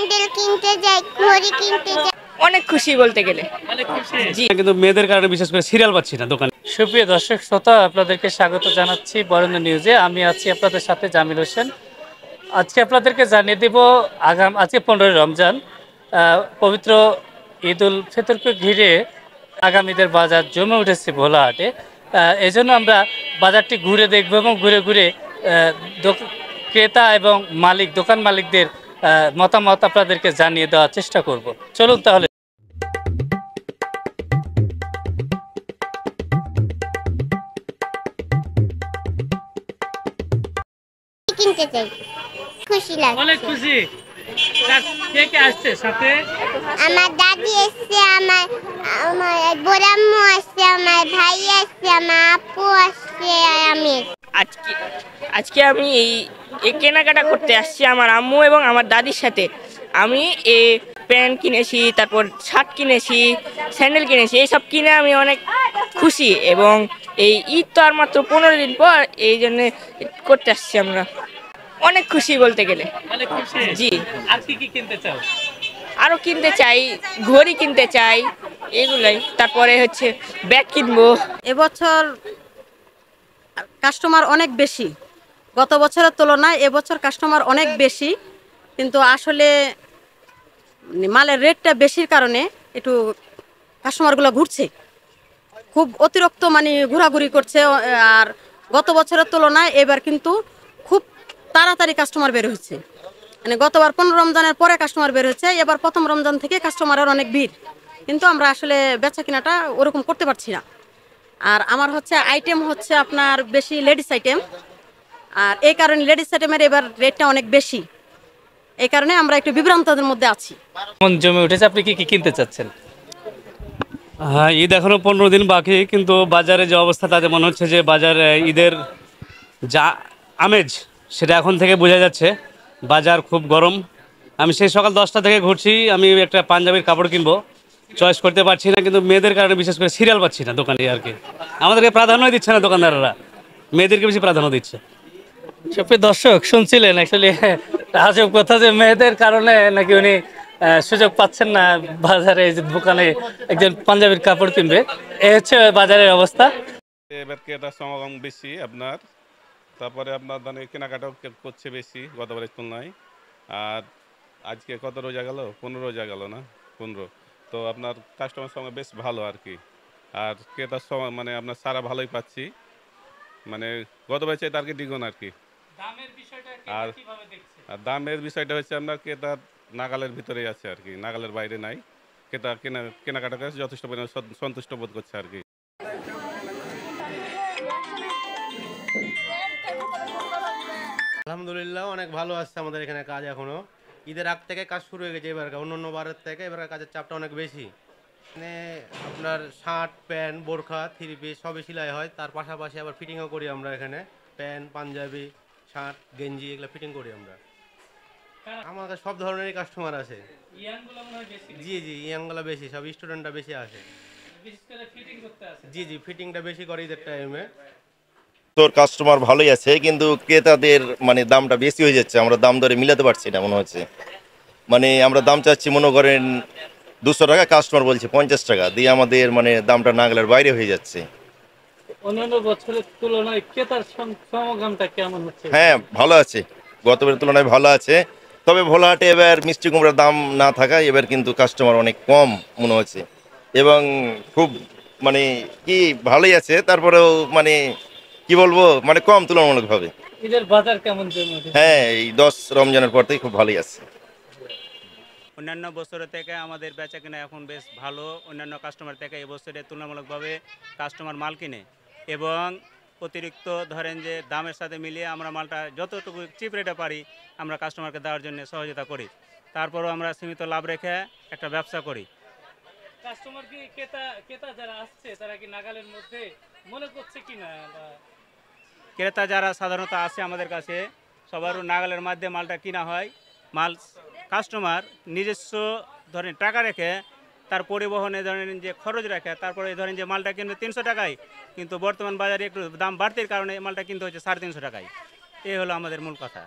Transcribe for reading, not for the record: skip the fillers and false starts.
Sandal কিনতে যাই, ঘড়ি কিনতে যাই। অনেক খুশি বলতে গেলে। অনেক খুশি জি। কিন্তু মেয়েদের কারণে বিশেষ করে সিরিয়াল পাচ্ছি না দোকানে। সুপ্রিয় দর্শক শ্রোতা, আপনাদেরকে স্বাগত জানাচ্ছি বরেণ্য নিউজে। আমি আছি আপনাদের সাথে জামিল হোসেন। আজকে আপনাদেরকে জানিয়ে দেব আজকে 15ই রমজান, পবিত্র ঈদ উল ফিতরকে ঘিরে আগামীদের বাজার জমে উঠেছে ভোলাহাটে। এই জন্য আমরা বাজারটি ঘুরে দেখব এবং ঘুরে ঘুরে ক্রেতা এবং দোকান মালিকদের মতামত আপনাদেরকে জানিয়ে দেওয়ার চেষ্টা করব। চলুন তাহলে। কিনতে যাই, খুশি লাগে। অনেক খুশি। কে কে আসছে সাথে? আমার দাদি আসছে, আমার আমার বড়াম্মু আসছে, আমার ভাই আসছে, আমার আপু আসছে, আর আমি। আজকে আজকে আমি এই কেনাকাটা করতে আসছি আমার আম্মু এবং আমার দাদির সাথে। আমি প্যান্ট কিনেছি, তারপর শার্ট কিনেছি, স্যান্ডেল কিনেছি। এইসব কিনে আমি অনেক খুশি এবং এই ঈদ তো আর মাত্র 15 দিন পর, এই জন্যে করতে আসছি আমরা। অনেক খুশি বলতে গেলে। অনেক খুশি। জি। আর কি কিনতে চাও? আরও কিনতে চাই, ঘড়ি কিনতে চাই, এগুলাই। তারপরে হচ্ছে ব্যাগ কিনবো। এবছর কাস্টমার অনেক বেশি, গত বছরের তুলনায় এবছর কাস্টমার অনেক বেশি, কিন্তু আসলে মালের রেটটা বেশির কারণে একটু কাস্টমারগুলো ঘুরছে, খুব অতিরিক্ত মানে ঘোরাঘুরি করছে। আর গত বছরের তুলনায় এবার কিন্তু খুব তাড়াতাড়ি কাস্টমার বের হচ্ছে। মানে গতবার 15 রমজানের পরে কাস্টমার বের হচ্ছে, এবার প্রথম রমজান থেকে কাস্টমারের অনেক ভিড়, কিন্তু আমরা আসলে বেচা কিনাটা ওরকম করতে পারছি না। আর আমার হচ্ছে আইটেম হচ্ছে আপনার বেশি লেডিস আইটেম, আর এই কারণে লেডিস আইটেমের এবার রেটটা অনেক বেশি, এই কারণে আমরা একটু বিভ্রান্তদের মধ্যে আছি। মন জমে উঠেছে। আপনি কি কি কিনতে চাচ্ছেন? হ্যাঁ, ঈদ এখনো 15 দিন বাকি, কিন্তু বাজারে যে অবস্থা তাতে মনে হচ্ছে যে বাজার ঈদের যা আমেজ সেটা এখন থেকে বোঝা যাচ্ছে। বাজার খুব গরম। আমি সেই সকাল 10টা থেকে ঘুরছি। আমি একটা পাঞ্জাবির কাপড় কিনবো, চয়েস করতে পারছি না, কিন্তু মেয়েদের কারণে বিশেষ করে সিরিয়াল পাচ্ছি না দোকানে আর কি। আমাদেরকে প্রাধান্যই দিচ্ছে না দোকানদাররা, মেয়েদেরকে বেশি প্রাধান্য দিচ্ছে। সুপ্রিয় দর্শক, শুনছিলেন অ্যাকচুয়ালি আজব কথা যে মেয়েদের কারণে নাকি উনি সুযোগ পাচ্ছেন না বাজারে, যে দোকানে একজন পাঞ্জাবির কাপড় কিনবে। এই হচ্ছে বাজারের অবস্থা। এবার ক্রেতার সমাগম বেশি আপনার, তারপরে আপনার মানে কেনাকাটাও করছে বেশি গতবারের তুলনায়। আর আজকে কত রোজা গেল? 15 রোজা গেল না? 15। তো আপনার কাস্টমার সঙ্গে বেশ ভালো আর কি। আর ক্রেতার সময় মানে আপনার সারা ভালোই পাচ্ছি, মানে গতবার চাইতে আর কি দ্বিগুণ আর কি। আর আর দামের বিষয়টা হচ্ছে আপনার ক্রেতার নাগালের ভিতরেই আছে আর কি, নাগালের বাইরে নাই। ক্রেতা কেনাকাটা করে যথেষ্ট পরিমাণে সন্তুষ্ট বোধ করছে আর কি। আলহামদুলিল্লাহ অনেক ভালো আসছে আমাদের এখানে কাজ। এখনো ঈদের আগ থেকে কাজ শুরু হয়ে গেছে, এবার অন্য বারের থেকে এবার কাজের চাপটা অনেক বেশি। মানে আপনার শার্ট, প্যান্ট, বোরখা, থ্রি পিস সবই সেলাই হয়, তার পাশাপাশি আবার ফিটিংও করি আমরা এখানে। প্যান্ট, পাঞ্জাবি, শার্ট, গেঞ্জি এগুলো ফিটিং করি আমরা। আমার কাছে সব ধরনেরই কাস্টমার আছে। জি জি, ইয়াংগুলো বেশি, সব স্টুডেন্টরা বেশি আসে। জি জি, ফিটিংটা বেশি করে ঈদের টাইমে। তোর কাস্টমার ভালোই আছে, কিন্তু ক্রেতাদের মানে দামটা বেশি হয়ে যাচ্ছে। আমরা দাম দরে মিলাতে পারছি না মনে হচ্ছে। মানে আমরা দাম চাচ্ছি মনে করেন 200 টাকা, কাস্টমার বলছে 50 টাকা, দিয়ে আমাদের মানে দামটা নাগালের বাইরে হয়ে যাচ্ছে। অন্যান্য বছরের তুলনায় ক্রেতার সমাগমটা কেমন হচ্ছে? হ্যাঁ, ভালো আছে, গতবারের তুলনায় ভালো আছে। তবে ভোলাহাটে এবার মিষ্টি কুমড়ার দাম না থাকায় এবার কিন্তু কাস্টমার অনেক কম মনে হচ্ছে, এবং খুব মানে কি ভালোই আছে, তারপরেও মানে কি বলবো, মানে কম তুলনামূলকভাবে। ঈদের বাজার কেমন জমে উঠেছে? হ্যাঁ, এই 10 রমজানের পর থেকে খুব ভালোই আছে। অন্যান্য বছরের থেকে আমাদের বেচা কিনা এখন বেশ ভালো। অন্যান্য কাস্টমার থেকে এবছরে তুলনামূলকভাবে কাস্টমার মাল কিনে, এবং অতিরিক্ত ধরেন যে দামের সাথে মিলিয়ে আমরা মালটা যতটুকু চিপ রেটে পারি আমরা কাস্টমারকে দেওয়ার জন্য সহযোগিতা করি। তারপরও আমরা সীমিত লাভ রেখে একটা ব্যবসা করি। কাস্টমার কি ক্রেতা যারা আসছে তারা কি নাগালের মধ্যে মনে করছে কিনা? ক্রেতা যারা সাধারণত আসে আমাদের কাছে সবারও নাগালের মাধ্যমে মালটা কিনা হয়। মাল কাস্টমার নিজস্ব ধরেন টাকা রেখে তার পরিবহনে ধরেন যে খরচ রাখে, তারপরে ধরেন যে মালটা কিনবে 300 টাকায়, কিন্তু বর্তমান বাজারে একটু দাম বাড়তির কারণে মালটা কিনতে হচ্ছে 350 টাকায়। এই হলো আমাদের মূল কথা।